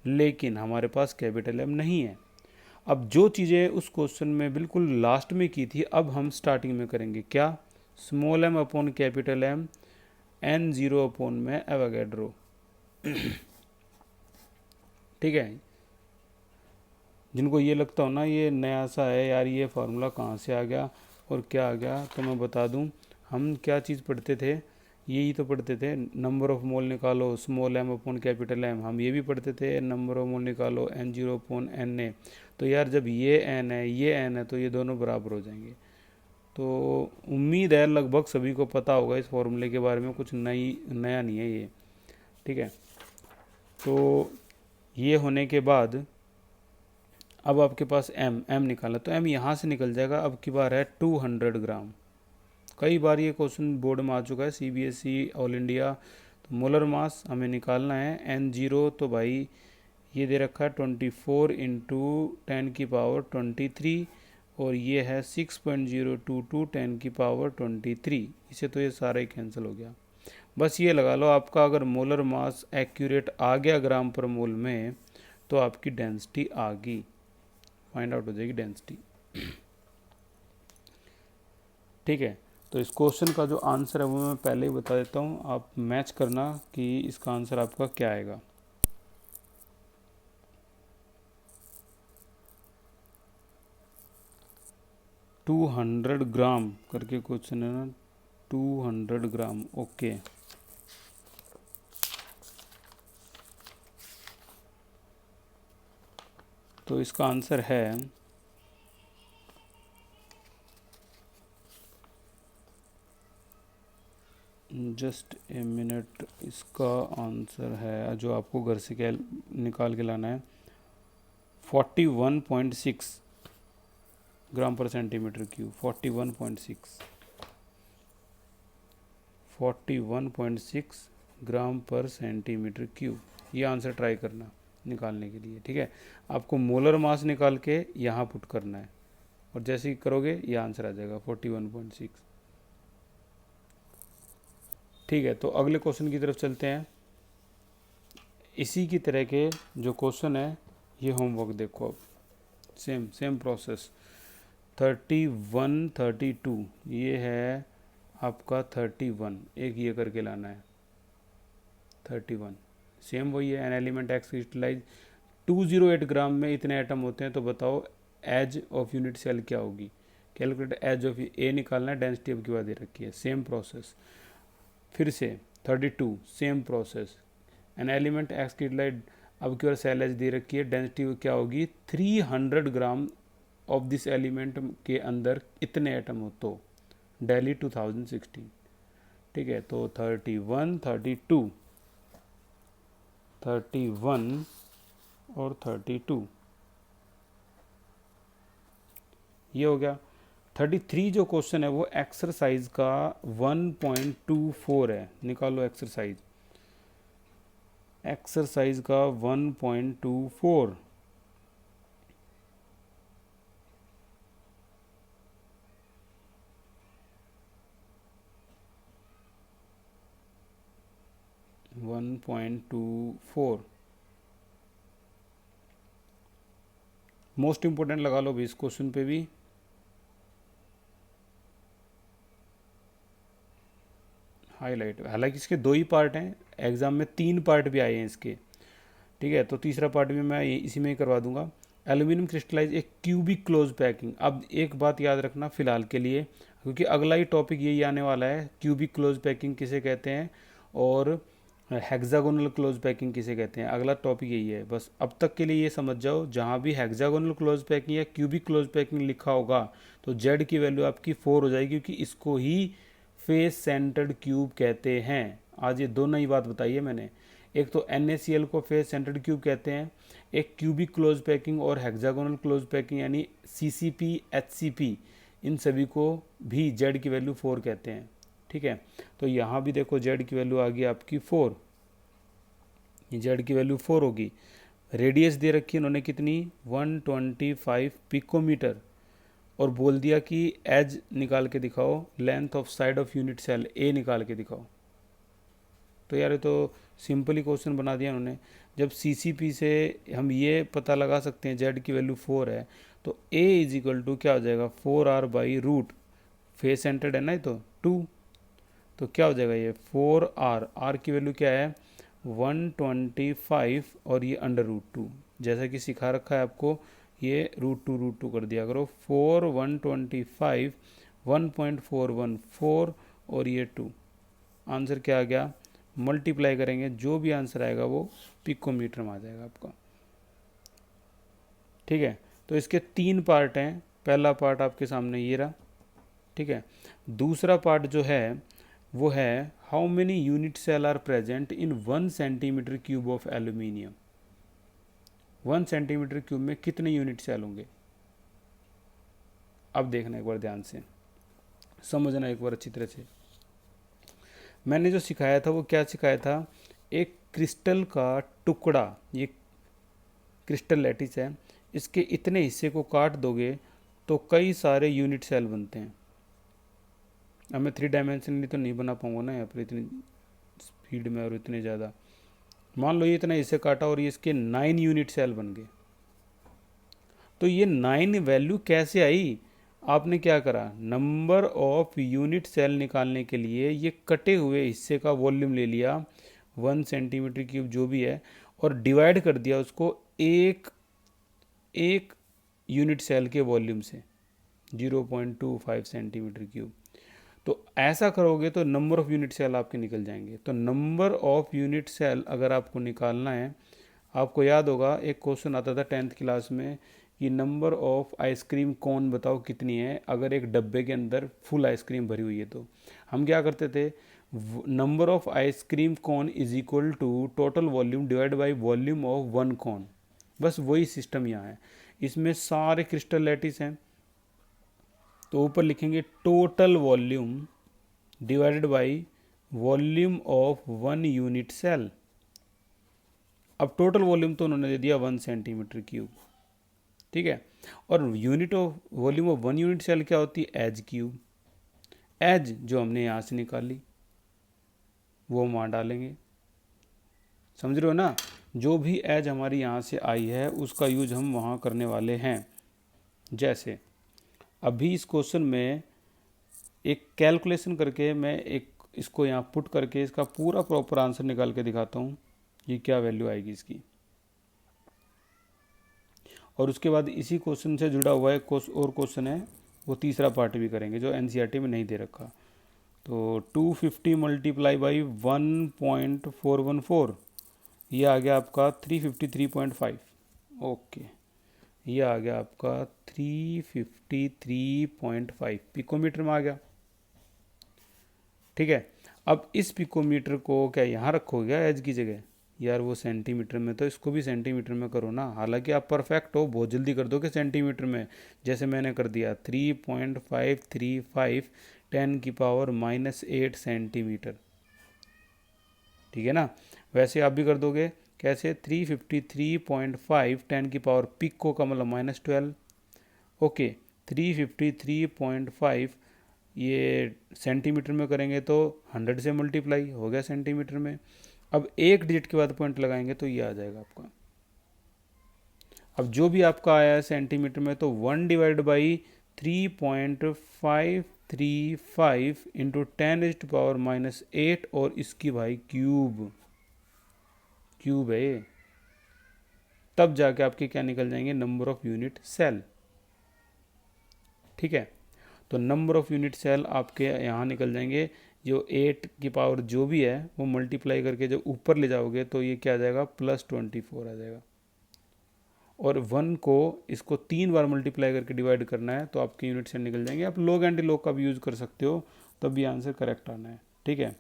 लेकिन हमारे पास कैपिटल एम नहीं है। अब जो चीज़ें उस क्वेश्चन में बिल्कुल लास्ट में की थी, अब हम स्टार्टिंग में करेंगे। क्या? Small M upon capital M, N0 upon में एवोगैड्रो। ठीक है, जिनको ये लगता हो ना ये नया सा है यार, ये फार्मूला कहाँ से आ गया और क्या आ गया, तो मैं बता दूं, हम क्या चीज़ पढ़ते थे, यही तो पढ़ते थे, नंबर ऑफ मोल निकालो small M upon capital M. हम ये भी पढ़ते थे नंबर ऑफ मोल निकालो N0 अपॉन Na। तो यार जब ये n है ये n है तो ये दोनों बराबर हो जाएंगे। तो उम्मीद है लगभग सभी को पता होगा इस फॉर्मूले के बारे में, कुछ नया नहीं है ये। ठीक है, तो ये होने के बाद अब आपके पास m निकाला, तो m यहाँ से निकल जाएगा। अब की बार है 200 ग्राम। कई बार ये क्वेश्चन बोर्ड में आ चुका है, CBSE ऑल इंडिया। तो मोलर मास हमें निकालना है N0, तो भाई ये दे रखा है 24 इंटू 10 की पावर 23, और ये है 6.022 10 की पावर 23। इसे तो ये सारा ही कैंसिल हो गया। बस ये लगा लो, आपका अगर मोलर मास एक्यूरेट आ गया ग्राम पर मोल में, तो आपकी डेंसिटी आ गई, फाइंड आउट हो जाएगी डेंसिटी। ठीक है, तो इस क्वेश्चन का जो आंसर है वो मैं पहले ही बता देता हूँ, आप मैच करना कि इसका आंसर आपका क्या आएगा। टू 200 ग्राम करके क्वेश्चन है ना, 200 ग्राम। ओके, तो इसका आंसर है जस्ट ए मिनट, इसका आंसर है जो आपको घर से क्या निकाल के लाना है 41.6 ग्राम पर सेंटीमीटर क्यूब। 41.6 ग्राम पर सेंटीमीटर क्यूब, ये आंसर ट्राई करना निकालने के लिए। ठीक है, आपको मोलर मास निकाल के यहाँ पुट करना है, और जैसे ही करोगे ये आंसर आ जाएगा 41.6। ठीक है, तो अगले क्वेश्चन की तरफ चलते हैं। इसी की तरह के जो क्वेश्चन है ये होमवर्क देखो, अब सेम प्रोसेस। 31 32 ये है आपका 31, एक ये करके लाना है 31, सेम वही है। एन एलिमेंट एक्स क्रिस्टलाइज 208 ग्राम में इतने एटम होते हैं, तो बताओ एज ऑफ यूनिट सेल क्या होगी। कैलकुलेट एज ऑफ ए निकालना है, डेंसिटी अब की बात दे रखी है, सेम प्रोसेस। फिर से 32, same process. An element X crystallize, अब की बार सेल एज दे रखी है, डेंसिटी क्या होगी 300 ग्राम ऑफ दिस एलिमेंट के अंदर इतने एटम हो, तो दिल्ली 2016। ठीक है, तो 31 32 31 और 32 ये हो गया। 33 जो क्वेश्चन है वो एक्सरसाइज का 1.24 है, निकालो एक्सरसाइज का 1.24। 1.24 मोस्ट इंपोर्टेंट लगा लो भी इस क्वेश्चन पे भी। हाईलाइट, हालांकि इसके 2 ही पार्ट हैं, एग्जाम में 3 पार्ट भी आए हैं इसके। ठीक है, तो तीसरा पार्ट भी मैं इसी में ही करवा दूंगा। एल्यूमिनियम क्रिस्टलाइज एक क्यूबिक क्लोज पैकिंग। अब एक बात याद रखना फिलहाल के लिए, क्योंकि अगला ही टॉपिक यही आने वाला है, क्यूबिक क्लोज पैकिंग किसे कहते हैं और हेक्सागोनल क्लोज पैकिंग किसे कहते हैं। अगला टॉपिक यही है, बस अब तक के लिए ये समझ जाओ, जहाँ भी हेक्सागोनल क्लोज पैकिंग या क्यूबिक क्लोज पैकिंग लिखा होगा तो जेड की वैल्यू आपकी 4 हो जाएगी, क्योंकि इसको ही फेस सेंटर्ड क्यूब कहते हैं। आज ये दोनों ही बात बताई है मैंने। एक तो NaCl को फेस सेंटर्ड क्यूब कहते हैं, एक क्यूबिक क्लोज पैकिंग और हेक्सागोनल क्लोज पैकिंग यानी CCP HCP, इन सभी को भी जेड की वैल्यू 4 कहते हैं। ठीक है, तो यहाँ भी देखो जेड की वैल्यू आ गई आपकी 4, जेड की वैल्यू 4 होगी। रेडियस दे रखी है उन्होंने कितनी, 125 पिकोमीटर, और बोल दिया कि एज निकाल के दिखाओ, length of side of unit cell a निकाल के दिखाओ। तो यार ये तो सिंपल ही क्वेश्चन बना दिया उन्होंने। जब CCP से हम ये पता लगा सकते हैं जेड की वैल्यू 4 है, तो A इज इक्वल टू क्या हो जाएगा, 4R by root, face centred है ना ये तो 2, तो क्या हो जाएगा ये 4R, R की वैल्यू क्या है 125 और ये अंडर रूट 2, जैसा कि सिखा रखा है आपको, ये रूट टू कर दिया करो। 4 125 1.414 और ये 2, आंसर क्या आ गया, मल्टीप्लाई करेंगे जो भी आंसर आएगा वो पिकोमीटर में आ जाएगा आपका। ठीक है, तो इसके 3 पार्ट हैं। पहला पार्ट आपके सामने ये रहा। ठीक है, दूसरा पार्ट जो है वो है how many unit cell are present in 1 centimetre cube of aluminium. 1 centimetre cube में कितने यूनिट सेल होंगे। अब देखना एक बार ध्यान से, समझना एक बार अच्छी तरह से। मैंने जो सिखाया था वो क्या सिखाया था, एक क्रिस्टल का टुकड़ा, ये क्रिस्टल लैटिस है, इसके इतने हिस्से को काट दोगे तो कई सारे यूनिट सेल बनते हैं। अब मैं 3 डायमेंशनली तो नहीं बना पाऊंगा ना यहाँ पर इतनी स्पीड में और इतने ज़्यादा। मान लो ये इतना हिस्से काटा और ये इसके 9 यूनिट सेल बन गए, तो ये 9 वैल्यू कैसे आई, आपने क्या करा, नंबर ऑफ यूनिट सेल निकालने के लिए ये कटे हुए हिस्से का वॉल्यूम ले लिया 1 सेंटीमीटर क्यूब जो भी है, और डिवाइड कर दिया उसको एक यूनिट सेल के वॉल्यूम से 0.25 सेंटीमीटर क्यूब। तो ऐसा करोगे तो नंबर ऑफ यूनिट सेल आपके निकल जाएंगे। तो नंबर ऑफ यूनिट सेल अगर आपको निकालना है, आपको याद होगा एक क्वेश्चन आता था 10th क्लास में कि नंबर ऑफ आइसक्रीम कौन बताओ कितनी है, अगर एक डब्बे के अंदर फुल आइसक्रीम भरी हुई है तो हम क्या करते थे, number of ice cream cone is equal to total volume divide by volume of 1 cone. बस वही सिस्टम यहाँ है। इसमें सारे क्रिस्टल लैटिस हैं, तो ऊपर लिखेंगे total volume divided by volume of 1 unit cell. अब टोटल वॉल्यूम तो उन्होंने दे दिया 1 सेंटीमीटर क्यूब। ठीक है, और unit of volume of 1 unit cell क्या होती है, एज क्यूब। एज जो हमने यहाँ से निकाली वो वहाँ डालेंगे, समझ रहे हो ना, जो भी एज हमारी यहाँ से आई है उसका यूज हम वहाँ करने वाले हैं। जैसे अभी इस क्वेश्चन में एक कैलकुलेशन करके मैं एक इसको यहाँ पुट करके इसका पूरा प्रॉपर आंसर निकाल के दिखाता हूँ कि क्या वैल्यू आएगी इसकी, और उसके बाद इसी क्वेश्चन से जुड़ा हुआ एक और क्वेश्चन है, वो तीसरा पार्ट भी करेंगे जो NCERT में नहीं दे रखा। तो 250 मल्टीप्लाई बाई 1.414, ये आ गया आपका 353.5। ओके, ये आ गया आपका 353.5 पिकोमीटर में आ गया। ठीक है, अब इस पिकोमीटर को क्या यहाँ रखोगे क्या एज की जगह, यार वो सेंटीमीटर में, तो इसको भी सेंटीमीटर में करो ना। हालांकि आप परफेक्ट हो, बहुत जल्दी कर दोगे सेंटीमीटर में, जैसे मैंने कर दिया 3.535 10⁻⁻8 सेंटीमीटर। ठीक है ना, वैसे आप भी कर दोगे, कैसे 353.5 10⁻, पिको का मतलब -12। ओके, 353.5 ये सेंटीमीटर में करेंगे तो 100 से मल्टीप्लाई हो गया सेंटीमीटर में। अब एक डिजिट के बाद पॉइंट लगाएंगे तो ये आ जाएगा आपका। अब जो भी आपका आया है सेंटीमीटर में, तो 1 डिवाइड बाई 3.535 इंटू 10⁻⁻8 और इसकी भाई क्यूब है ये। तब जाके आपके क्या निकल जाएंगे, नंबर ऑफ यूनिट सेल। ठीक है, तो नंबर ऑफ यूनिट सेल आपके यहाँ निकल जाएंगे। जो 8 की पावर जो भी है वो मल्टीप्लाई करके जब ऊपर ले जाओगे तो ये क्या आ जाएगा, +24 आ जाएगा। और 1 को इसको 3 बार मल्टीप्लाई करके डिवाइड करना है तो आपके यूनिट सेल निकल जाएंगे। आप लॉग एंटी लॉग का भी यूज़ कर सकते हो, तब भी आंसर करेक्ट आना है। ठीक है,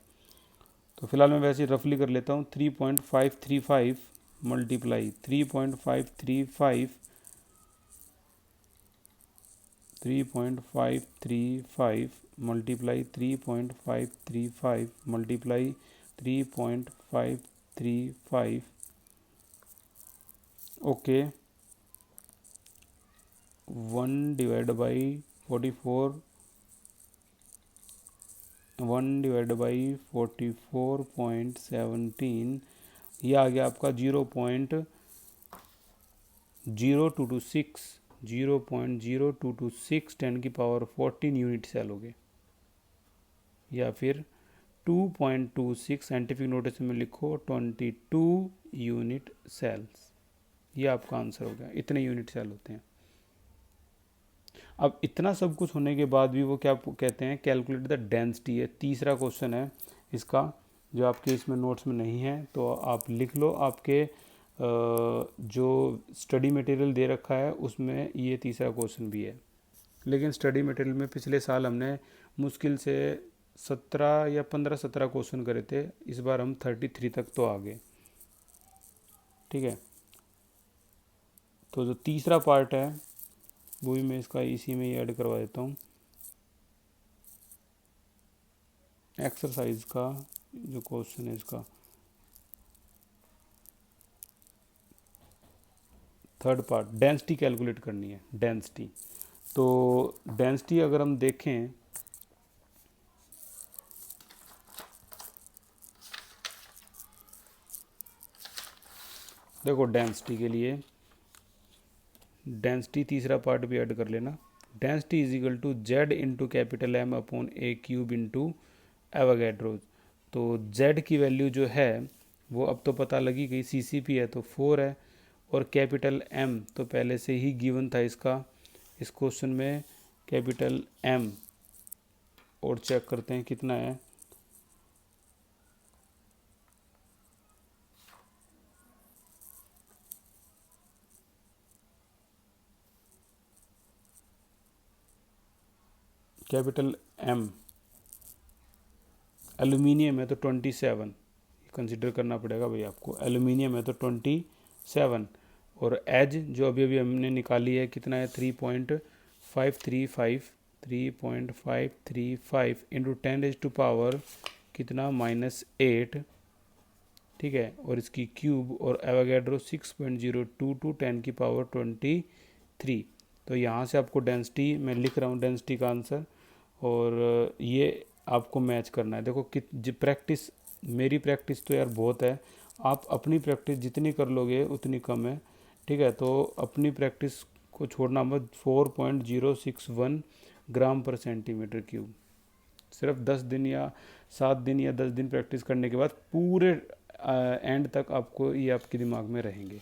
तो फिलहाल मैं वैसे ही रफली कर लेता हूँ। 3.535 मल्टीप्लाई 3.535 3.535 मल्टीप्लाई 3.535 मल्टीप्लाई 3.535 ओके 1/44 1/44.17 ये आ गया आपका 0.0226 0.0226 10⁻14 यूनिट सेल हो गए, या फिर 2.26 साइंटिफिक नोटेशन में लिखो 22 यूनिट सेल्स। ये आपका आंसर हो गया, इतने यूनिट सेल होते हैं। अब इतना सब कुछ होने के बाद भी वो क्या कहते हैं, कैलकुलेट द डेंसिटी है। तीसरा क्वेश्चन है इसका, जो आपके इसमें नोट्स में नहीं है तो आप लिख लो। आपके जो स्टडी मटेरियल दे रखा है उसमें ये तीसरा क्वेश्चन भी है, लेकिन स्टडी मटेरियल में पिछले साल हमने मुश्किल से 17 या 15-17 क्वेश्चन करे थे। इस बार हम 33 तक तो आ गए। ठीक है, तो जो तीसरा पार्ट है वो भी मैं इसका इसी में ही ऐड करवा देता हूँ। एक्सरसाइज का जो क्वेश्चन है इसका थर्ड पार्ट, डेंसिटी कैलकुलेट करनी है। डेंसिटी, तो डेंसिटी अगर हम देखें देखो, डेंसिटी के लिए डेंसिटी तीसरा पार्ट भी ऐड कर लेना। Density is equal to Z into capital M upon A cube into Avogadro. तो जेड की वैल्यू जो है वो अब तो पता लगी गई, सीसीपी है तो 4 है, और कैपिटल एम तो पहले से ही गिवन था इसका इस क्वेश्चन में, कैपिटल एम, और चेक करते हैं कितना है। कैपिटल एम एल्यूमिनियम है तो 27 कंसिडर करना पड़ेगा भाई आपको। एल्यूमिनियम है तो 27, और एज जो अभी अभी हमने निकाली है कितना है, 3.535 3.535 इंटू 10⁻⁸ कितना, -8। ठीक है, और इसकी क्यूब, और एवोगैड्रो 6.022 10⁻23। तो यहाँ से आपको डेंसिटी मैं लिख रहा हूँ, डेंसिटी का आंसर, और ये आपको मैच करना है। देखो प्रैक्टिस, मेरी प्रैक्टिस तो यार बहुत है, आप अपनी प्रैक्टिस जितनी कर लोगे उतनी कम है। ठीक है, तो अपनी प्रैक्टिस को छोड़ना मत। 4.061 ग्राम पर सेंटीमीटर क्यूब, सिर्फ 10 दिन या 7 दिन या 10 दिन प्रैक्टिस करने के बाद पूरे एंड तक आपको ये आपके दिमाग में रहेंगे।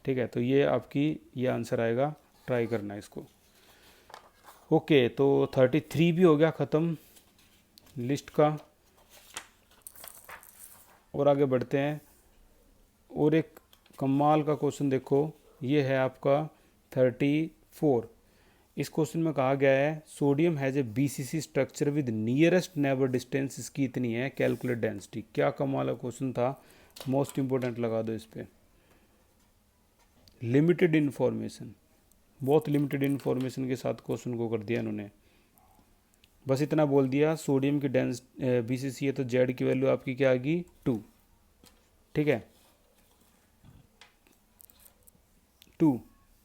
ठीक है, तो ये आपकी ये आंसर आएगा, ट्राई करना इसको। ओके, तो 33 भी हो गया ख़त्म लिस्ट का, और आगे बढ़ते हैं। और एक कमाल का क्वेश्चन देखो, ये है आपका 34। इस क्वेश्चन में कहा गया है sodium has a BCC structure with nearest neighbour distance, इसकी इतनी है, कैलकुलेट डेंसिटी। क्या कमाल का क्वेश्चन था, मोस्ट इंपोर्टेंट लगा दो इस पर। लिमिटेड इन्फॉर्मेशन, बहुत लिमिटेड इन्फॉर्मेशन के साथ क्वेश्चन को कर दिया इन्होंने। बस इतना बोल दिया, सोडियम की डेंस बीसीसी है तो जेड की वैल्यू आपकी क्या आएगी, 2। ठीक है, 2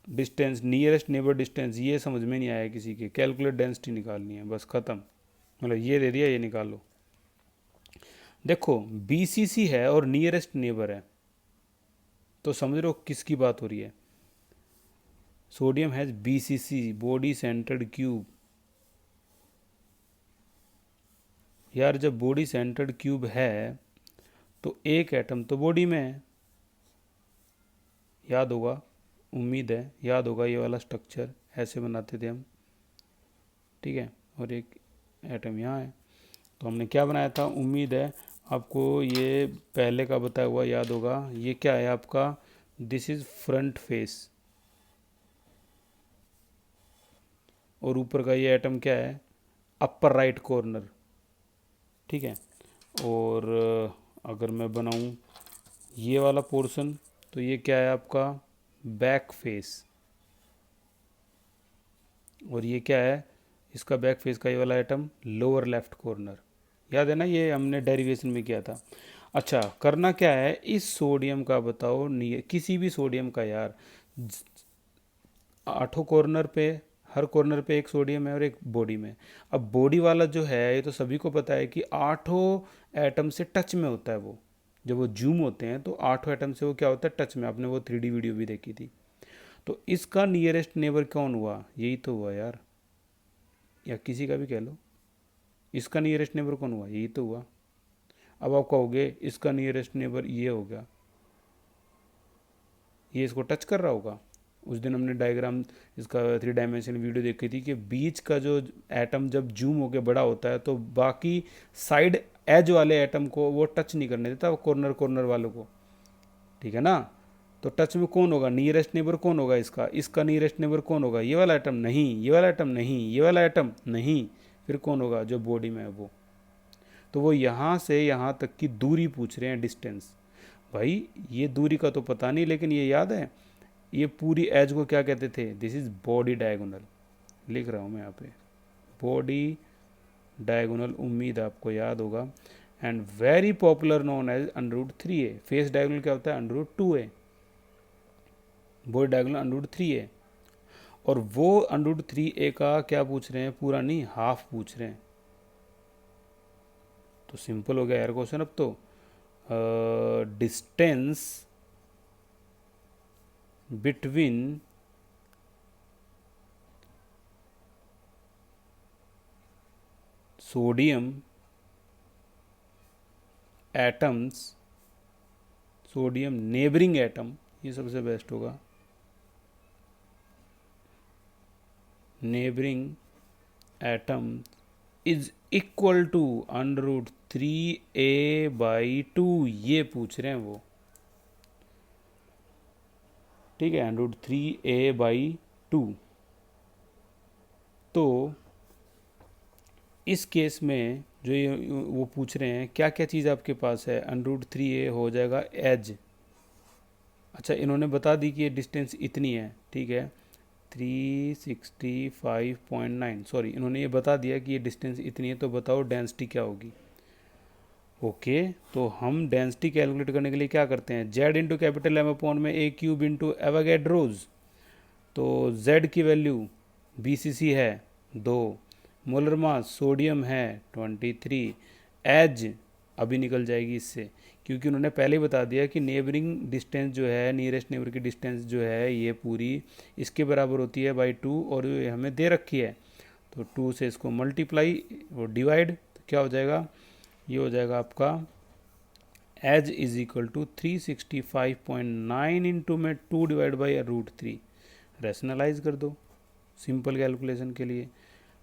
डिस्टेंस, नियरेस्ट नेबर डिस्टेंस, ये समझ में नहीं आया किसी के, कैलकुलेट डेंसिटी निकालनी है, बस ख़त्म। मतलब ये दे दिया, ये निकालो। देखो बीसीसी है और नियरेस्ट नेबर है, तो समझ रहे हो किसकी बात हो रही है। Sodium has BCC, body centred cube. यार जब बॉडी सेंटर्ड क्यूब है तो एक एटम तो बॉडी में है, याद होगा, उम्मीद है याद होगा, ये वाला स्ट्रक्चर ऐसे बनाते थे हम, ठीक है। और एक एटम यहाँ है, तो हमने क्या बनाया था, उम्मीद है आपको ये पहले का बताया हुआ याद होगा। ये क्या है आपका, दिस इज़ फ्रंट फेस, और ऊपर का ये एटम क्या है, अपर राइट कॉर्नर, ठीक है। और अगर मैं बनाऊं ये वाला पोर्शन, तो ये क्या है आपका, बैक फेस, और ये क्या है, इसका बैक फेस का ये वाला आइटम लोअर लेफ्ट कॉर्नर। याद है ना, ये हमने डेरिवेशन में किया था। अच्छा, करना क्या है, इस सोडियम का बताओ, किसी भी सोडियम का यार, 8 कॉर्नर पे, हर कॉर्नर पे एक सोडियम है और एक बॉडी में। अब बॉडी वाला जो है, ये तो सभी को पता है कि 8 एटम से टच में होता है वो। जब वो जूम होते हैं तो 8 एटम से वो क्या होता है, टच में। आपने वो 3D वीडियो भी देखी थी। तो इसका नियरेस्ट नेबर कौन हुआ, यही तो हुआ यार, या किसी का भी कह लो। इसका नियरेस्ट नेबर कौन हुआ, यही तो हुआ। अब आप कहोगे इसका नियरेस्ट नेबर ये हो गया, ये इसको टच कर रहा होगा। उस दिन हमने डायग्राम, इसका 3 डायमेंशनल वीडियो देखी थी कि बीच का जो एटम जब जूम होकर बड़ा होता है तो बाकी साइड एज वाले एटम को वो टच नहीं करने देता, वो कॉर्नर कॉर्नर वालों को, ठीक है ना। तो टच में कौन होगा, नियरेस्ट नेबर कौन होगा इसका, इसका नियरेस्ट नेबर कौन होगा, ये वाला एटम नहीं, ये वाला एटम नहीं, ये वाला एटम नहीं, फिर कौन होगा, जो बॉडी में है वो। तो वो यहाँ से यहाँ तक की दूरी पूछ रहे हैं, डिस्टेंस। भाई ये दूरी का तो पता नहीं, लेकिन ये याद है, ये पूरी एज को क्या कहते थे, दिस इज बॉडी डायगोनल। लिख रहा हूँ मैं यहाँ पे, बॉडी डायगोनल, उम्मीद आपको याद होगा। And very popular known as √3a। Face diagonal क्या होता है, √2a। Body diagonal √3a। और वो √3a का क्या पूछ रहे हैं, पूरा नहीं, हाफ पूछ रहे हैं। तो सिंपल हो गया यार क्वेश्चन अब तो। Distance between sodium atoms, sodium neighbouring atom, ये सबसे बेस्ट होगा, neighbouring atom is equal to √3a/2। ये पूछ रहे हैं वो, ठीक है, √3a/2। तो इस केस में जो ये वो पूछ रहे हैं, क्या क्या चीज़ आपके पास है, √3a हो जाएगा एज। अच्छा, इन्होंने बता दी कि ये डिस्टेंस इतनी है, ठीक है, 365.9, सॉरी, इन्होंने ये बता दिया कि ये डिस्टेंस इतनी है, तो बताओ डेंसिटी क्या होगी। ओके, तो हम डेंसिटी कैलकुलेट करने के लिए क्या करते हैं, Z into capital M upon में a³ इंटू एवोगैड्रोज। तो जेड की वैल्यू BCC है 2, मोलर मास सोडियम है 23, एज अभी निकल जाएगी इससे, क्योंकि उन्होंने पहले ही बता दिया कि नेबरिंग डिस्टेंस जो है, नियरेस्ट नेबर की डिस्टेंस जो है, ये पूरी इसके बराबर होती है /2, और ये हमें दे रखी है। तो 2 से इसको मल्टीप्लाई और डिवाइड, तो क्या हो जाएगा, ये हो जाएगा आपका edge is equal to 365.9 into में 2 डिवाइड बाई √3। रैशनलाइज कर दो सिंपल कैलकुलेशन के लिए।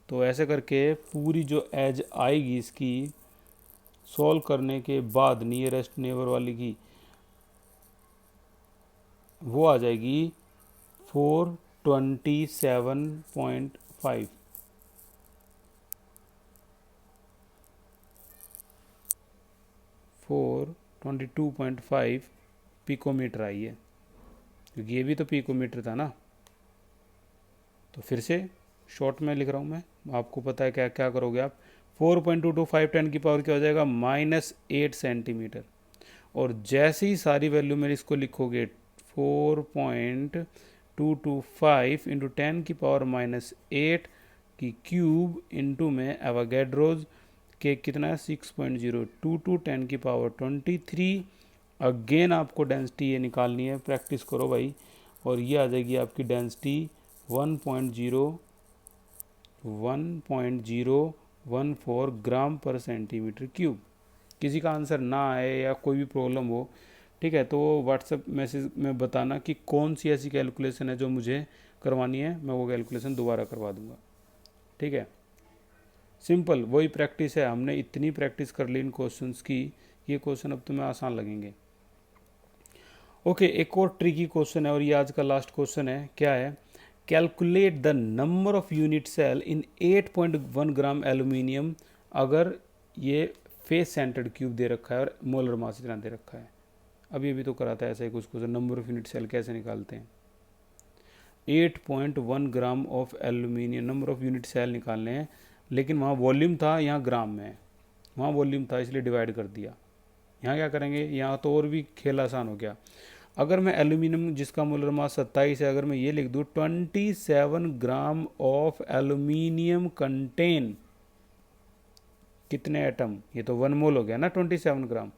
तो ऐसे करके पूरी जो एज आएगी इसकी सॉल्व करने के बाद, नियरेस्ट नेबर वाली की, वो आ जाएगी 427.5, 422.5 पिकोमीटर आई है, क्योंकि ये भी तो पिकोमीटर था ना। तो फिर से शॉर्ट में लिख रहा हूँ मैं, आपको पता है क्या क्या करोगे आप, 4.225 10 की पावर क्या हो जाएगा, -8 सेंटीमीटर। और जैसे ही सारी वैल्यू में इसको लिखोगे, 4.225 इंटू 10 की पावर -8 की क्यूब इंटू में एवोगैड्रोज के कितना है, 6.022 10 की पावर 23। अगेन आपको डेंसिटी ये निकालनी है, प्रैक्टिस करो भाई। और ये आ जाएगी आपकी डेंसिटी 1.014 ग्राम पर सेंटीमीटर क्यूब। किसी का आंसर ना आए या कोई भी प्रॉब्लम हो, ठीक है, तो वो व्हाट्सएप मैसेज में बताना कि कौन सी ऐसी कैलकुलेशन है जो मुझे करवानी है, मैं वो कैलकुलेशन दोबारा करवा दूंगा। ठीक है, सिंपल वही प्रैक्टिस है, हमने इतनी प्रैक्टिस कर ली इन क्वेश्चंस की, ये क्वेश्चन अब तुम्हें आसान लगेंगे। ओके, एक और ट्रिकी क्वेश्चन है और ये आज का लास्ट क्वेश्चन है। क्या है? Calculate the number of unit cell in 8.1 gram aluminium. अगर ये फेस सेंटर्ड क्यूब दे रखा है और मोलर मास इतना दे रखा है, अभी तो कराता है ऐसा ही कुछ question, number of unit cell कैसे निकालते हैं। 8.1 gram of aluminium, number of unit cell निकालने हैं, लेकिन वहाँ वॉल्यूम था, यहाँ ग्राम में है। वहाँ वॉल्यूम था इसलिए डिवाइड कर दिया। यहाँ क्या करेंगे, यहाँ तो और भी खेल आसान हो गया। अगर मैं एल्यूमिनियम जिसका मोलर मास 27 है, अगर मैं ये लिख दूँ 27 ग्राम ऑफ एल्यूमिनियम कंटेन कितने एटम, ये तो 1 मोल हो गया ना 27 ग्राम।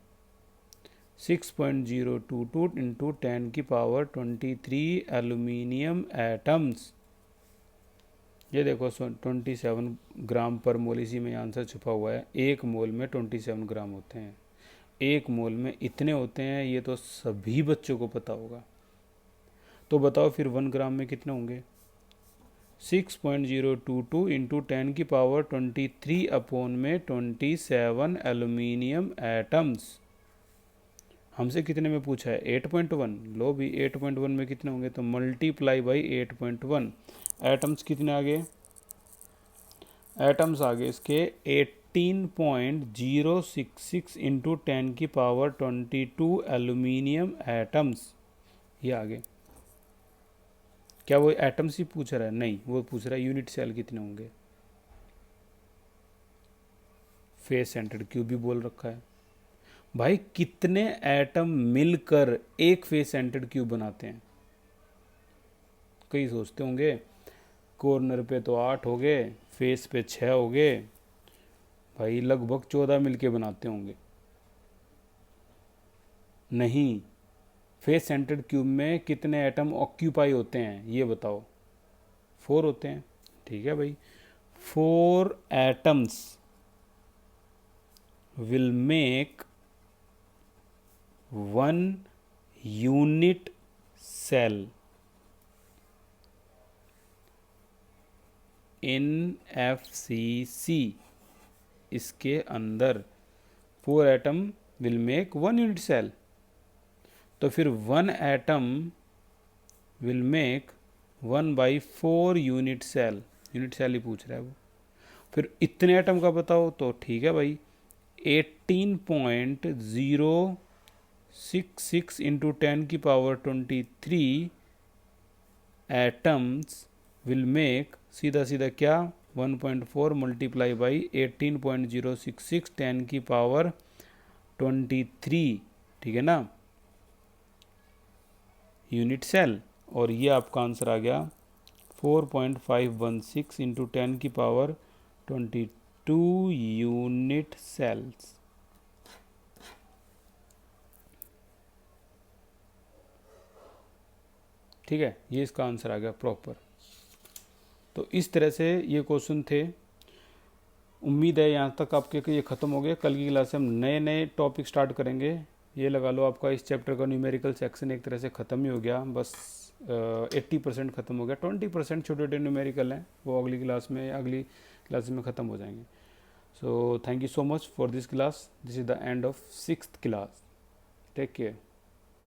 6.022 इंटू 10 की पावर 23 एल्यूमिनियम एटम्स। ये देखो 27 ग्राम पर मोल, इसी में आंसर छुपा हुआ है। एक मोल में 27 ग्राम होते हैं, एक मोल में इतने होते हैं, ये तो सभी बच्चों को पता होगा। तो बताओ फिर 1 ग्राम में कितने होंगे? 6.022 इंटू 10 की पावर 23 अपॉन में 27 एल्यूमिनियम एटम्स। हमसे कितने में पूछा है? 8.1। लो भी 8.1 में कितने होंगे, तो मल्टीप्लाई बाई 8.1। एटम्स कितने आ गए? एटम्स आ गए इसके 18.066 इंटू 10 की पावर 22 एल्यूमिनियम एटम्स, ये आ गए। क्या वो एटम्स ही पूछ रहा है? नहीं, वो पूछ रहा है यूनिट सेल कितने होंगे। फेस सेंटर्ड क्यूब भी बोल रखा है। भाई कितने एटम मिलकर एक फेस सेंटर्ड क्यूब बनाते हैं? कई सोचते होंगे कॉर्नर पे तो 8 हो गए, फेस पे 6 हो गए, भाई लगभग 14 मिलके बनाते होंगे। नहीं, फेस सेंटर्ड क्यूब में कितने एटम ऑक्यूपाई होते हैं ये बताओ। 4 होते हैं। ठीक है भाई, 4 atoms will make 1 unit cell in FCC। इसके अंदर 4 atom will make 1 unit cell, तो फिर 1 atom will make 1/4 unit cell. Unit cell ही पूछ रहा है वो। फिर इतने एटम का बताओ, तो ठीक है भाई 18.066 इंटू 10 की पावर 23 एटम्स विल मेक, सीधा सीधा क्या, 1.4 मल्टीप्लाई बाई 18.066 10 की पावर 23, ठीक है ना, यूनिट सेल। और ये आपका आंसर आ गया 4.516 इंटू 10 की पावर 22 यूनिट सेल्स। ठीक है, ये इसका आंसर आ गया प्रॉपर। तो इस तरह से ये क्वेश्चन थे। उम्मीद है यहाँ तक आपके ये ख़त्म हो गया। कल की क्लास से हम नए नए टॉपिक स्टार्ट करेंगे। ये लगा लो आपका इस चैप्टर का न्यूमेरिकल सेक्शन एक तरह से ख़त्म ही हो गया, बस 80% ख़त्म हो गया। 20% छोटे छोटे न्यूमेरिकल हैं, वो अगली क्लास में ख़त्म हो जाएंगे। So thank you so much for this class. This is the end of 6th class. Take care.